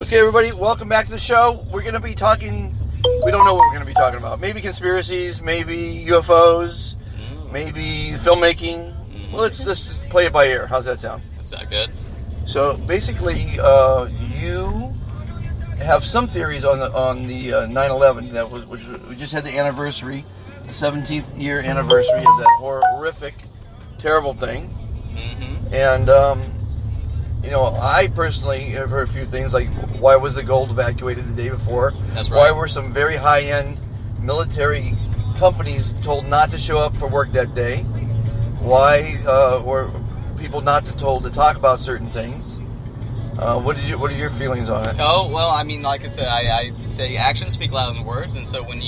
Okay, everybody, welcome back to the show. We're going to be talking, we don't know what we're going to be talking about. Maybe conspiracies, maybe UFOs, maybe filmmaking. Well, let's just play it by ear. How's that sound? That's not good. So basically, you have some theories on the 9/11 that was, which we just had the anniversary, the 17th year anniversary of that horrific, terrible thing. And you know, I personally have heard a few things like why was the gold evacuated the day before? That's right. Why were some very high-end military companies told not to show up for work that day? Why were people not told to talk about certain things? What are your feelings on it? Oh, well, I mean, like I said, I say actions speak louder than words, and so when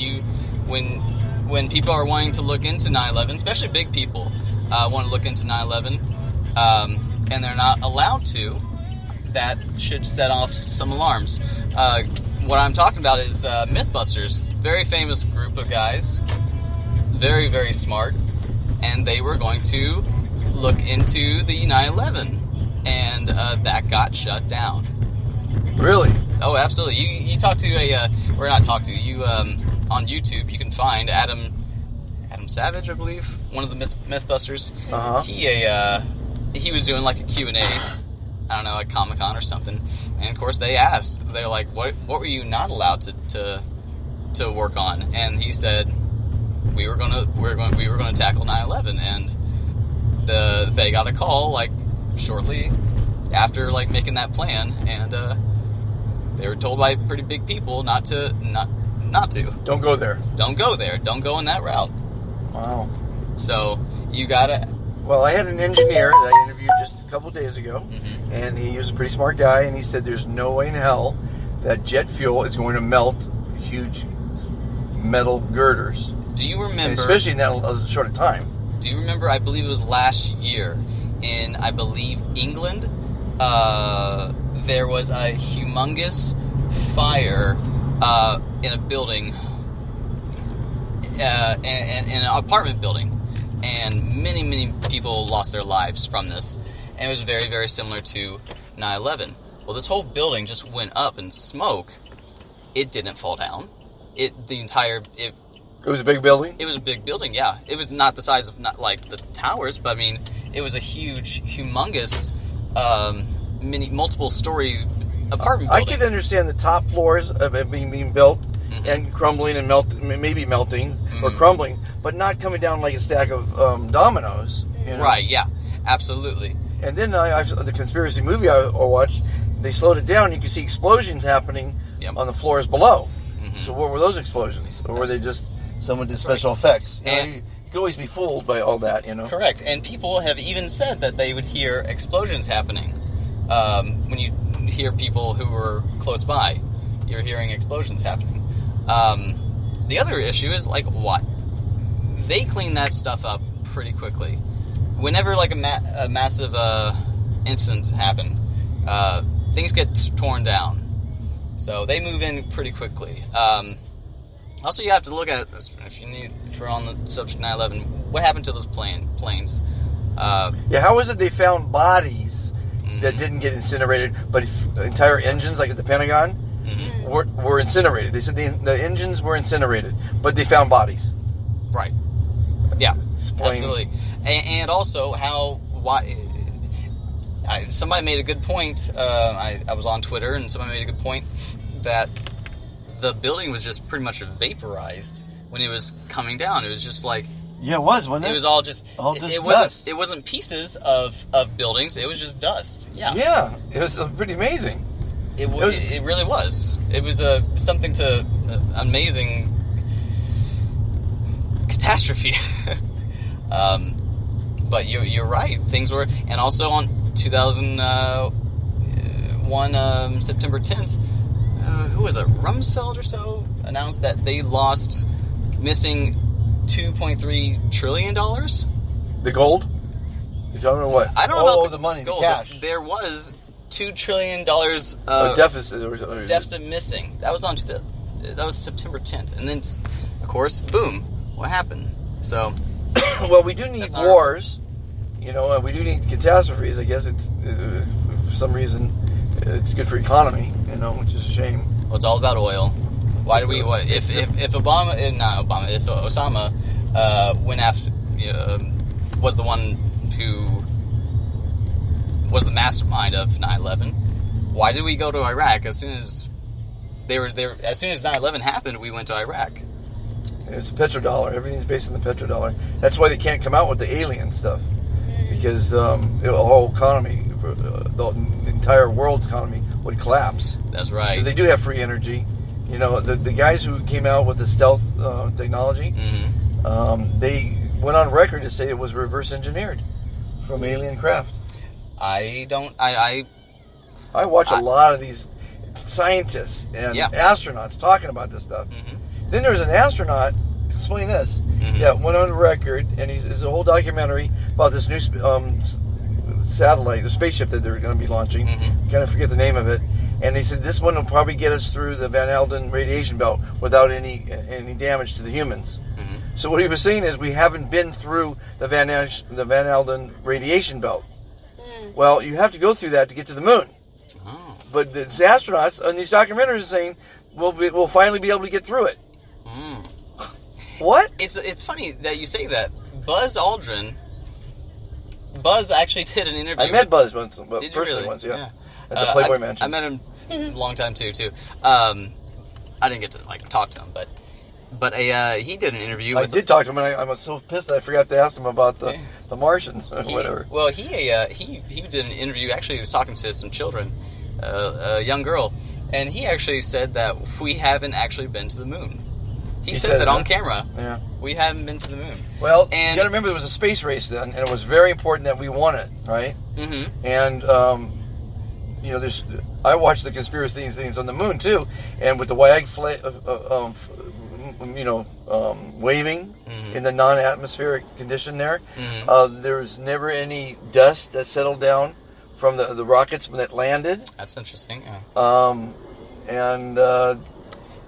people are wanting to look into 9/11, especially big people want to look into 9/11, and they're not allowed to, that should set off some alarms. What I'm talking about is Mythbusters, very famous group of guys, very, very smart, and they were going to look into the 9/11, and that got shut down. Really? Oh, absolutely. You talk to or not talk to, you on YouTube, you can find Adam Savage, I believe, one of the Mythbusters. He was doing like a Q&A, I don't know, at Comic-Con or something, and of course they asked, they're like, what were you not allowed to work on? And he said, we were gonna tackle 9/11, and they got a call like shortly after like making that plan, and they were told by pretty big people not to. Don't go there. Don't go there. Don't go in that route. Wow. So you gotta. Well, I had an engineer that I interviewed just a couple of days ago, and he was a pretty smart guy, and he said there's no way in hell that jet fuel is going to melt huge metal girders. Do you remember? And especially in that short of time. Do you remember, I believe it was last year, in, I believe, England, there was a humongous fire in a building, in an apartment building, and many people lost their lives from this, and it was very, very similar to 9/11. Well, this whole building just went up in smoke. It didn't fall down. It was a big building? It was a big building, yeah. It was not the size of, not like the towers, but I mean, it was a humongous, multiple story apartment building. I could understand the top floors of it being built and crumbling and maybe melting or crumbling, but not coming down like a stack of dominoes. You know? Right, yeah, absolutely. And then the conspiracy movie I watched, they slowed it down. You could see explosions happening on the floors below. So what were those explosions? Or were they just someone did special effects? You know, you could always be fooled by all that, you know? Correct. And people have even said that they would hear explosions happening. When you hear people who were close by, you're hearing explosions happening. The other issue is, like, what? They clean that stuff up pretty quickly. Whenever, like, a massive incident happen, things get torn down. So they move in pretty quickly. Also, you have to look at, if you're on the subject 9/11, what happened to those planes? How is it they found bodies that didn't get incinerated, but entire engines, like at the Pentagon, were incinerated? They said the engines were incinerated, but they found bodies. Right. Yeah, absolutely. And also, somebody made a good point. I was on Twitter, and somebody made a good point that the building was just pretty much vaporized when it was coming down. It was just like... Yeah, it was, wasn't it? It was all just dust. It wasn't pieces of buildings. It was just dust. Yeah. Yeah, it was pretty amazing. It really was. It was something to amazing catastrophe. But you're right. Things were, and also on 2001 September 10th, who was it? Rumsfeld or so announced that they missing $2.3 trillion. The gold? You don't know what? I don't know about the money, gold, the cash. There was $2 trillion deficit missing. That was that was September 10th, and then of course, boom, what happened? So, well, we do need wars. You know, we do need catastrophes. I guess it's for some reason it's good for economy, which is a shame. Well, it's all about oil. Why do we? If Osama went after was the one who was the mastermind of 9/11, why did we go to Iraq as soon as they were there? As soon as 9/11 happened, we went to Iraq. It's a petrodollar. Everything's based on the petrodollar. That's why they can't come out with the alien stuff, because the whole economy, the entire world's economy would collapse. That's right. Because they do have free energy. The guys who came out with the stealth technology, they went on record to say it was reverse engineered from alien craft. I watch a lot of these scientists and astronauts talking about this stuff. Then there's an astronaut, explain this, went on record, and it's a whole documentary about this new satellite, the spaceship that they're going to be launching. Kind of forget the name of it. And they said this one will probably get us through the Van Alden radiation belt without any damage to the humans. So what he was saying is we haven't been through the Van Alden radiation belt. Well, you have to go through that to get to the moon. But the astronauts on these documentaries are saying we'll finally be able to get through it. What? It's funny that you say that. Buzz actually did an interview. I met Buzz once, did you personally really? once, yeah. At the Playboy Mansion. I met him a long time too. I didn't get to talk to him, but he did an interview. I did talk to him, and I was so pissed that I forgot to ask him about the Martians or whatever. Well, he did an interview. Actually, he was talking to some children, a young girl, and he actually said that we haven't actually been to the moon. He said that on camera. Yeah. We haven't been to the moon. Well, you got to remember there was a space race then, and it was very important that we won it, right? And I watched the conspiracy things on the moon too, and with the WAG waving in the non-atmospheric condition there, there's never any dust that settled down from the rockets when it landed. That's interesting. Yeah. And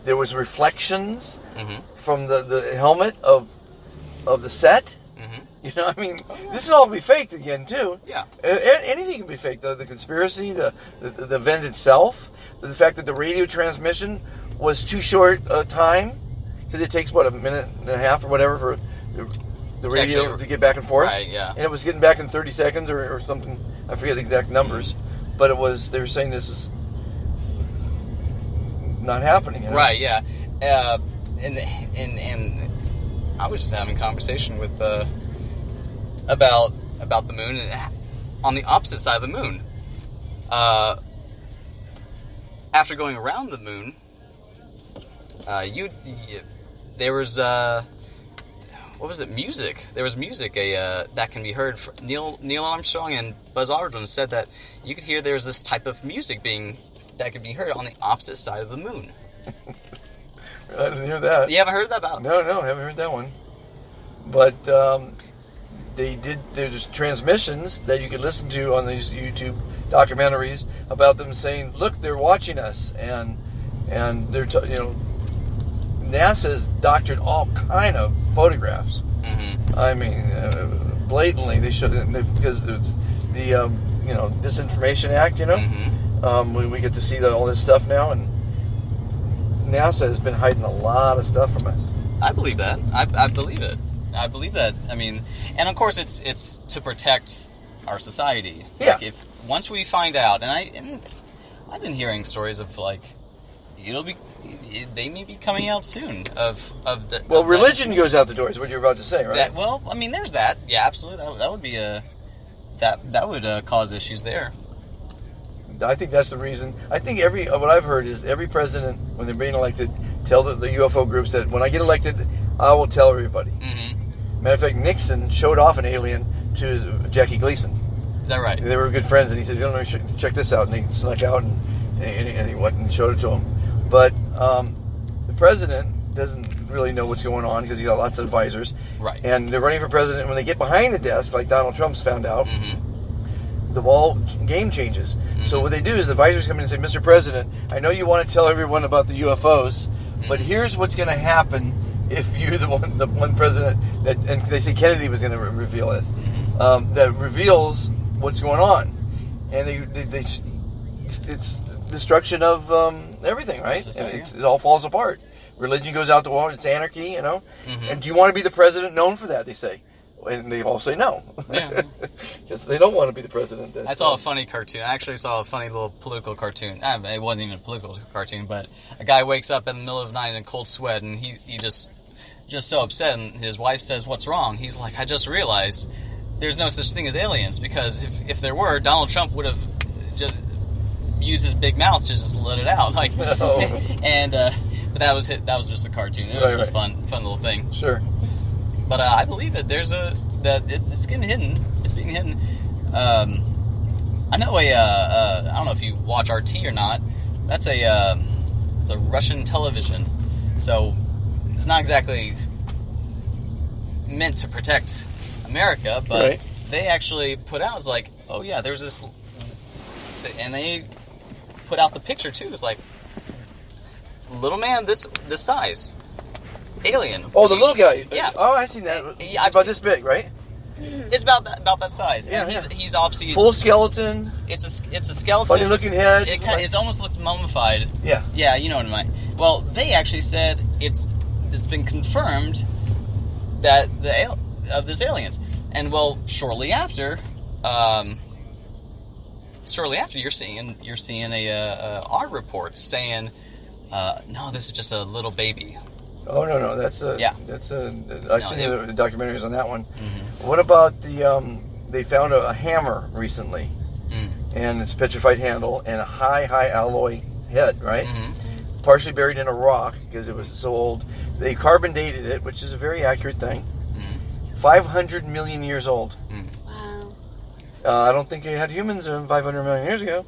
there was reflections from the helmet of the set. This will all be faked again too. Yeah. Anything can be faked. The conspiracy, the event itself, the fact that the radio transmission was too short a time, because it takes a minute and a half or whatever for the radio to get back and forth. Right. Yeah. And it was getting back in 30 seconds or something. I forget the exact numbers, but they were saying this is not happening. Right. Yeah. And I was just having a conversation with about the moon, and on the opposite side of the moon. After going around the moon, there was what was it? Music. There was music that can be heard. Neil Armstrong and Buzz Aldrin said that you could hear there's this type of music that could be heard on the opposite side of the moon. I didn't hear that. You haven't heard that about? No, I haven't heard that one. But there's transmissions that you can listen to on these YouTube documentaries about them saying, "Look, they're watching us," and they're NASA's doctored all kind of photographs. Blatantly they should, because it's the Disinformation Act. We get to see all this stuff now, and NASA has been hiding a lot of stuff from us. I believe that. I believe it. I believe that. And of course, it's to protect our society. Yeah. Once we find out, and I've been hearing stories of they may be coming out soon of the. Well, religion goes out the door. Is what you're about to say, right? There's that. Yeah, absolutely. That would be that would cause issues there. I think that's the reason. I think what I've heard is every president, when they're being elected, tell the UFO groups that when I get elected, I will tell everybody. Matter of fact, Nixon showed off an alien to Jackie Gleason. Is that right? They were good friends, and he said, check this out. And he snuck out and he went and showed it to him. But the president doesn't really know what's going on because he's got lots of advisors. Right. And they're running for president. When they get behind the desk, like Donald Trump's found out, the whole game changes. So what they do is the advisors come in and say, "Mr. President, I know you want to tell everyone about the UFOs, but here's what's going to happen if you're the one president that," and they say Kennedy was going to reveal it, that reveals what's going on. And they it's destruction of everything, right? Society, It all falls apart. Religion goes out the wall. It's anarchy, you know. Mm-hmm. And do you want to be the president known for that? They say, and they all say no. Yeah. Because they don't want to be the president. I saw a funny cartoon. I actually saw a funny little political cartoon. It wasn't even a political cartoon, but a guy wakes up in the middle of the night in a cold sweat, and he just so upset, and his wife says, "What's wrong?" He's like, "I just realized there's no such thing as aliens, because if there were, Donald Trump would have just used his big mouth to just let it out." Like, no. And but that was just a cartoon. It was a fun little thing. Sure. But I believe it. It's getting hidden. It's being hidden. I know I don't know if you watch RT or not. That's it's a Russian television, so it's not exactly meant to protect America, but they actually put out, it's like, oh yeah, there's this, and they put out the picture too. It's like, little man this size, alien. Oh, the little guy. Yeah. Oh, I seen that. Yeah, about this big, right? It's about that size. Yeah, and he's obviously full skeleton. It's a skeleton. Funny looking head. It almost looks mummified. Yeah. Yeah, you know what I mean. Well, they actually said it's been confirmed that this aliens, and well, shortly after you're seeing our reports saying, no, this is just a little baby. Oh no, I've seen the documentaries on that one. Mm-hmm. What about they found a hammer recently, and it's a petrified handle and a high alloy head, right? Mm-hmm. Partially buried in a rock because it was so old. They carbon dated it, which is a very accurate thing. 500 million years old. Wow. I don't think you had humans 500 million years ago.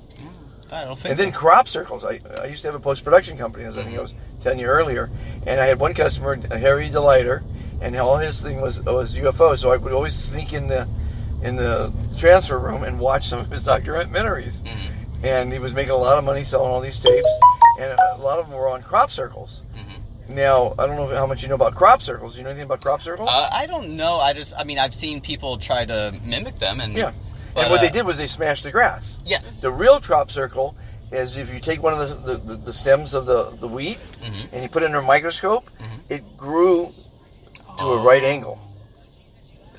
I don't think. And then crop circles. I used to have a post-production company, as I think I was telling you earlier, and I had one customer, Harry Delighter, and all his thing was UFOs. So I would always sneak in the transfer room and watch some of his documentaries. Mm-hmm. And he was making a lot of money selling all these tapes, and a lot of them were on crop circles. Mm-hmm. Now, I don't know how much you know about crop circles. You know anything about crop circles? I don't know. I've seen people try to mimic them, and yeah. But, and what they did was they smashed the grass. Yes. The real crop circle is if you take one of the stems of the wheat and you put it under a microscope, it grew to a right angle.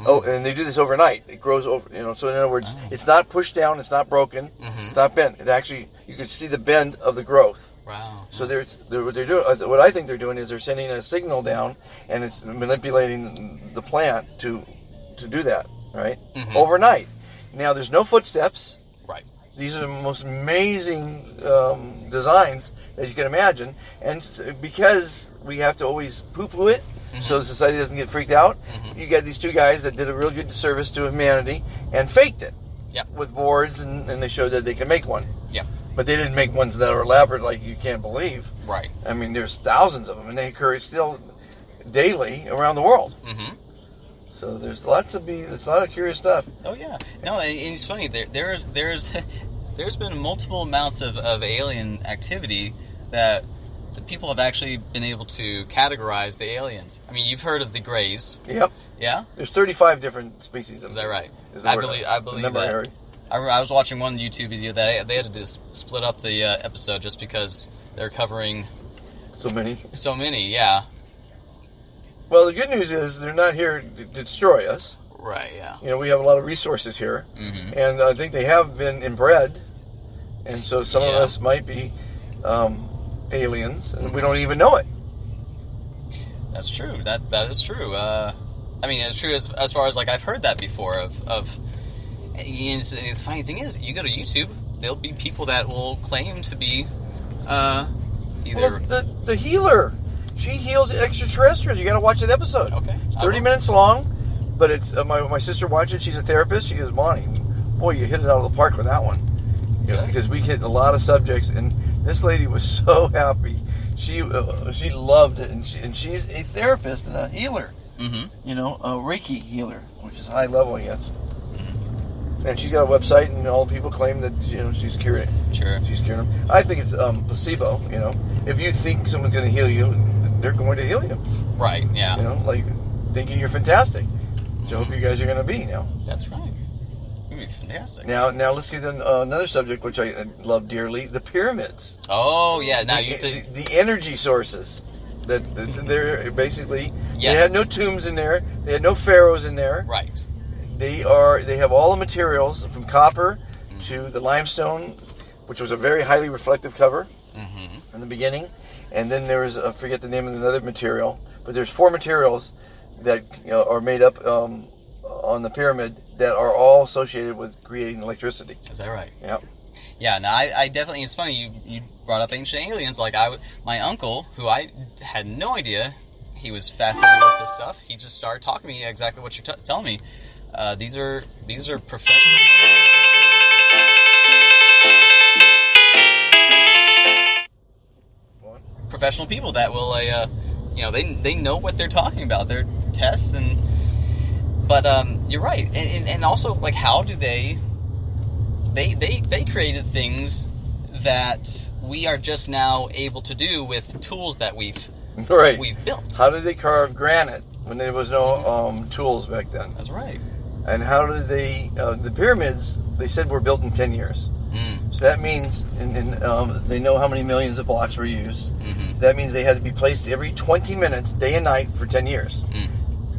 Oh, and they do this overnight. It grows over, so in other words, it's not pushed down, it's not broken, it's not bent. It actually, you can see the bend of the growth. Wow. So what they're doing, what I think they're doing is they're sending a signal down, and it's manipulating the plant to do that, right? Overnight. Now, there's no footsteps. Right. These are the most amazing designs that you can imagine. And because we have to always poo-poo it, so society doesn't get freaked out, you got these two guys that did a real good service to humanity and faked it with boards, and they showed that they can make one. Yeah. But they didn't make ones that are elaborate like you can't believe. Right. I mean, there's thousands of them, and they occur still daily around the world. Mm-hmm. So there's lots of curious stuff. Oh yeah, no, and it's funny. There's been multiple amounts of alien activity that the people have actually been able to categorize the aliens. I mean, you've heard of the Greys. Yep. Yeah. There's 35 different species. Is that right? I believe that. I was watching one YouTube video that they had to just split up the episode just because they're covering so many. So many, yeah. Well, the good news is they're not here to destroy us. Right, yeah. We have a lot of resources here. And I think they have been inbred. And so some of us might be aliens, and we don't even know it. That's true. That is true. I mean, it's true as far as, like, I've heard that before of the funny thing is, you go to YouTube, there'll be people that will claim to be either... Well, the healer... She heals extraterrestrials. You got to watch that episode. Okay. It's 30 minutes long, but it's my sister watched it. She's a therapist. She goes, Bonnie, boy, you hit it out of the park with that one. Because we hit a lot of subjects, and this lady was so happy. She loved it, and she's a therapist and a healer. A Reiki healer, which is high level, I guess. And she's got a website, and all the people claim that she's curing. Sure. She's curing them. I think it's placebo. If you think someone's going to heal you, they're going to heal you. Right. Yeah. Like thinking you're fantastic. So I hope you guys are going to be now. That's right. You're gonna be Fantastic. Now let's get on another subject which I love dearly: the pyramids. Oh yeah, now the energy sources. They're basically yes. They had no tombs in there. They had no pharaohs in there. Right. They have all the materials from copper to the limestone, which was a very highly reflective cover in the beginning, and then there was I forget the name of another material, but there's 4 materials that are made up on the pyramid that are all associated with creating electricity. Is that right? Yeah. Yeah, no, I definitely, it's funny, you brought up ancient aliens. Like, my uncle, who I had no idea he was fascinated with this stuff, he just started talking to me exactly what you're telling me. These are professional... What? Professional people that will, they know what they're talking about. They're tests but you're right. And also, like, how do they created things that we are just now able to do with tools that we've built. How did they carve granite when there was no tools back then? That's right. And how did they? The pyramids, they said, were built in 10 years. So that means, they know how many millions of blocks were used. That means they had to be placed every 20 minutes, day and night, for 10 years.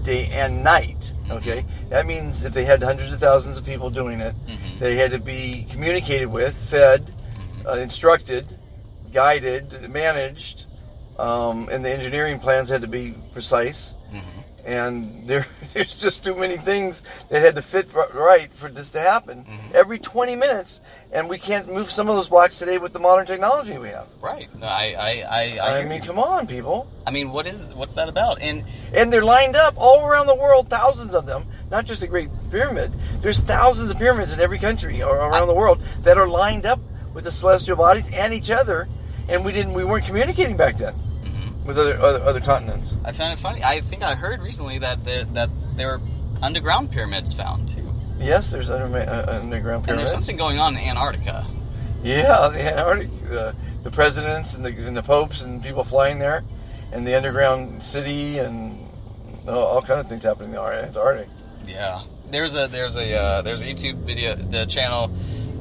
Day and night. Okay, that means if they had hundreds of thousands of people doing it, they had to be communicated with, fed, instructed, guided, managed, and the engineering plans had to be precise. And there's just too many things that had to fit right for this to happen every 20 minutes, and we can't move some of those blocks today with the modern technology we have. Right. No, I mean, come on, people. I mean, what's that about? And they're lined up all around the world, thousands of them. Not just the Great Pyramid. There's thousands of pyramids in every country or around the world that are lined up with the celestial bodies and each other, and we weren't communicating back then with other continents. I found it funny. I think I heard recently that there were underground pyramids found too. Yes, there's underground pyramids. And there's something going on in Antarctica. Yeah, the Antarctic, the presidents and the popes and people flying there, and the underground city and all kind of things happening in the Antarctic. Yeah, there's a YouTube video, the channel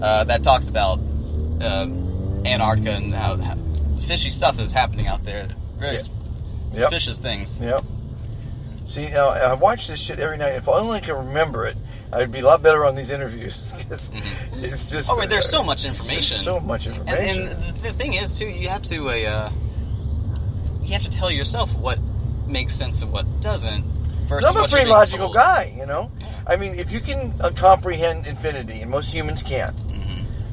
that talks about Antarctica and how fishy stuff is happening out there. Very suspicious things. Yep. See, I watch this shit every night. If only I could remember it, I'd be a lot better on these interviews. Because it's just... Oh, there's so much information. So much information. And the thing is, too, you have to tell yourself what makes sense and what doesn't. Versus I'm a what pretty you're being logical told. guy, you know? Yeah. I mean, if you can comprehend infinity, and most humans can't,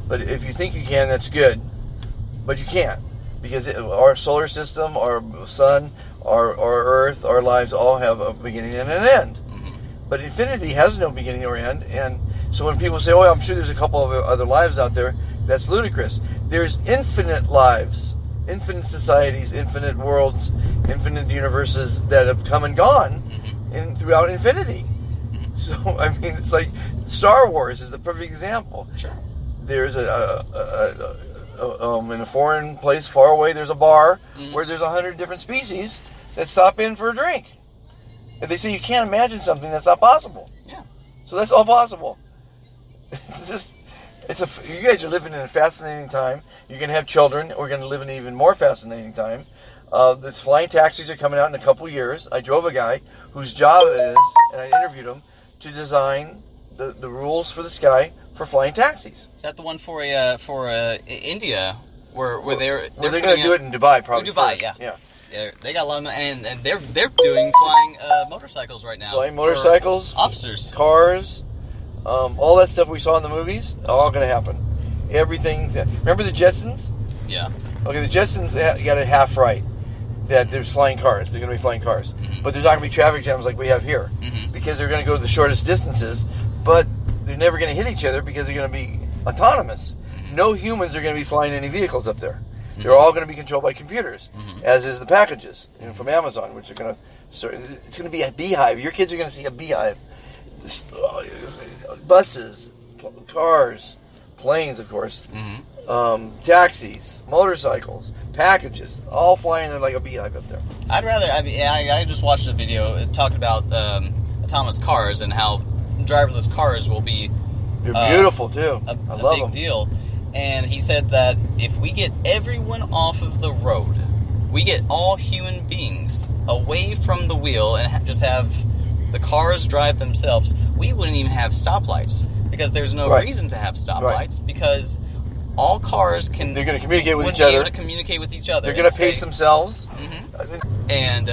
but if you think you can, that's good. But you can't. Because our solar system, our sun, our Earth, our lives all have a beginning and an end. But infinity has no beginning or end. And so when people say, oh, I'm sure there's a couple of other lives out there, that's ludicrous. There's infinite lives, infinite societies, infinite worlds, infinite universes that have come and gone throughout infinity. So, I mean, it's like Star Wars is the perfect example. Sure. There's in a foreign place far away, there's a bar where there's 100 different species that stop in for a drink. And they say you can't imagine something that's not possible. Yeah. So that's all possible. You guys are living in a fascinating time. You're going to have children. We're going to live in an even more fascinating time. The flying taxis are coming out in a couple years. I drove a guy whose job it is, and I interviewed him, to design the rules for the sky for flying taxis. Is that the one for India where they're going to do it in Dubai, probably. Dubai, first. Yeah. They got a lot of money, and they're doing flying motorcycles right now. Flying motorcycles, officers, cars, all that stuff we saw in the movies, all going to happen. Everything. Remember the Jetsons? Yeah. Okay, the Jetsons got it half right. That there's flying cars. They're going to be flying cars, but there's not going to be traffic jams like we have here, because they're going to go to the shortest distances. But they're never going to hit each other because they're going to be autonomous. No humans are going to be flying any vehicles up there. They're all going to be controlled by computers, as is the packages from Amazon, which are going to start. It's going to be a beehive. Your kids are going to see a beehive. Buses, cars, planes, of course, taxis, motorcycles, packages, all flying in like a beehive up there. I just watched a video talking about autonomous cars and how driverless cars will be They're beautiful too. A I love big them. deal. And he said that if we get everyone off of the road, we get all human beings away from the wheel and just have the cars drive themselves, we wouldn't even have stoplights because there's no reason to have stoplights because all cars can. They're going to communicate with each be other. Able to communicate with each other. They're going to pace themselves. Mm-hmm. And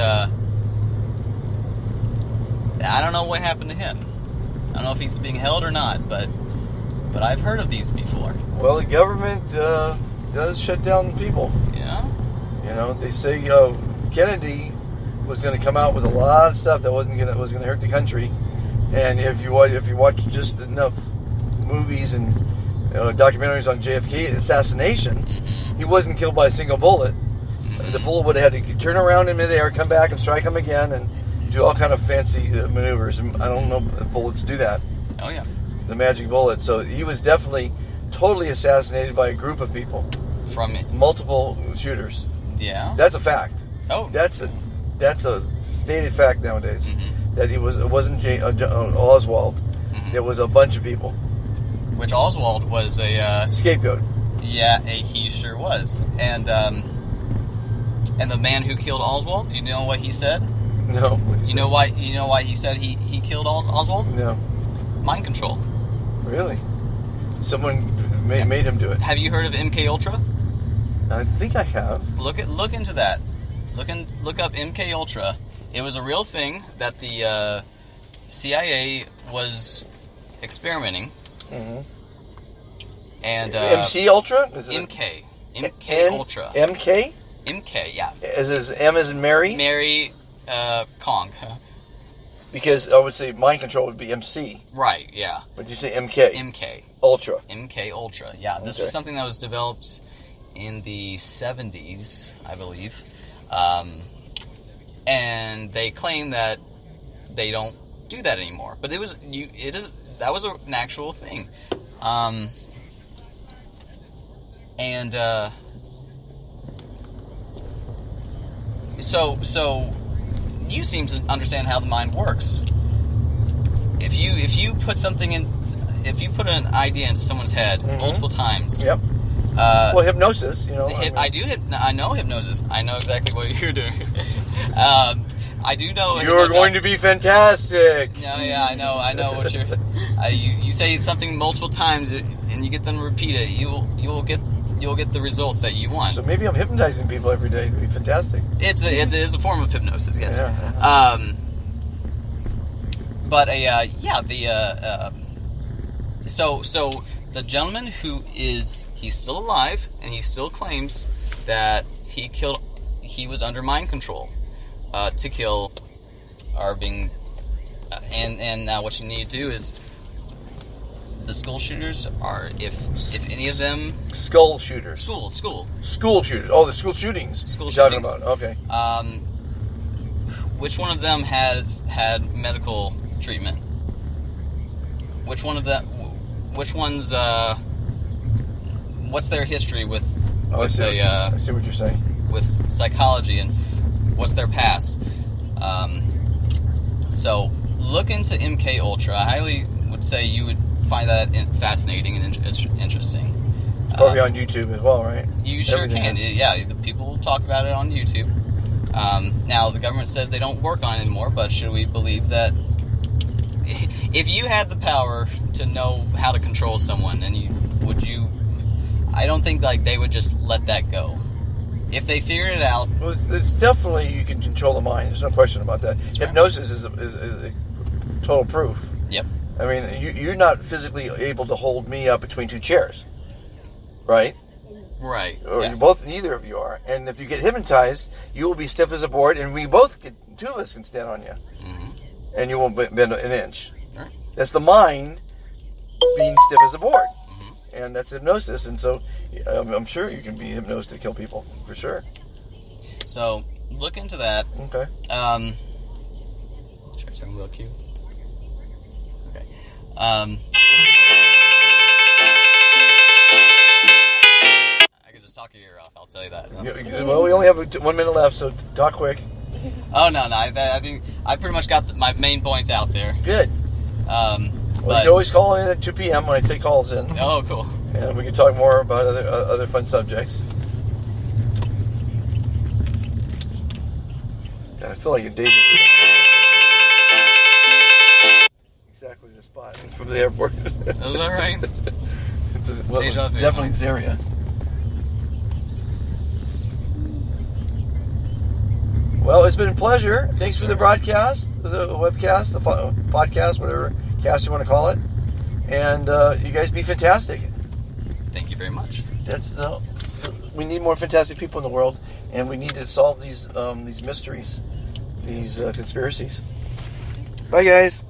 I don't know what happened to him. I don't know if he's being held or not, but I've heard of these before. Well, the government does shut down people. Yeah. You know, they say Kennedy was going to come out with a lot of stuff that was going to hurt the country, and if you watch just enough movies and documentaries on JFK assassination, he wasn't killed by a single bullet. The bullet would have had to turn around in midair, come back, and strike him again, and do all kind of fancy maneuvers. And I don't know if bullets do that. Oh yeah. The magic bullet. So he was definitely totally assassinated by a group of people. From it. Multiple shooters. Yeah. That's a fact. Oh. That's a stated fact nowadays. That it wasn't Oswald. It was a bunch of people. Which Oswald was a scapegoat. Yeah, he sure was. And the man who killed Oswald, do you know what he said? No. You know why he said he killed Oswald? No. Mind control. Really? Someone made him do it. Have you heard of MK Ultra? I think I have. Look into that. Look up MK Ultra. It was a real thing that the CIA was experimenting. And MC Ultra? Is it MK Ultra. MK? MK, yeah. Is M as in Mary? Mary Kong. Because I would say mind control would be MC. Right, yeah. But you say MK? MK. Ultra. MK Ultra, yeah. This was something that was developed in the 70s, I believe. And they claim that they don't do that anymore. But that was an actual thing. So you seem to understand how the mind works. If you put an idea into someone's head multiple times. Yep. Well, hypnosis, I know hypnosis. I know exactly what you're doing. I do know. You're going to be fantastic. No, yeah, I know what you're. You say something multiple times and you get them to repeat it. You'll get the result that you want. So maybe I'm hypnotizing people every day. It'd be fantastic. It is a form of hypnosis, yes. Yeah. So the gentleman he's still alive and he still claims that he was under mind control to kill Irving. And now what you need to do is the school shooters are if any of them skull shooters. School shooters. Oh, the school shootings. School talking shootings. about. Okay. Which one of them has had medical treatment? Which one's what's their history with I see what you're saying. With psychology and what's their past? So look into MK Ultra. I highly would say you would find that fascinating and interesting. Probably on YouTube as well, right? You sure can. Yeah, the people talk about it on YouTube. Now the government says they don't work on it anymore, but should we believe that if you had the power to know how to control someone, I don't think they would just let that go. If they figured it out, well, it's definitely you can control the mind. There's no question about that. Hypnosis is a total proof. Yep. I mean, you're not physically able to hold me up between two chairs, right? Right. Or neither of you are. And if you get hypnotized, you will be stiff as a board, and two of us can stand on you, and you won't bend an inch. Right. That's the mind being stiff as a board, and that's hypnosis. And so, I'm sure you can be hypnosed to kill people for sure. So look into that. Okay. Should I send a little cue? Okay. I could just talk your ear off. I'll tell you that. Well, we only have 1 minute left, so talk quick. Oh no! I think I pretty much got my main points out there. Good. Well, Well, you can always call in at 2 p.m. when I take calls in. Oh, cool. And we can talk more about other fun subjects. God, I feel like a David. Exactly the spot from the airport. Is that right? Well, Deja vu. definitely this area. Well, it's been a pleasure. Thanks for the broadcast, the webcast, the podcast, whatever cast you want to call it. And you guys be fantastic. Thank you very much. We need more fantastic people in the world, and we need to solve these mysteries, these conspiracies. Bye, guys.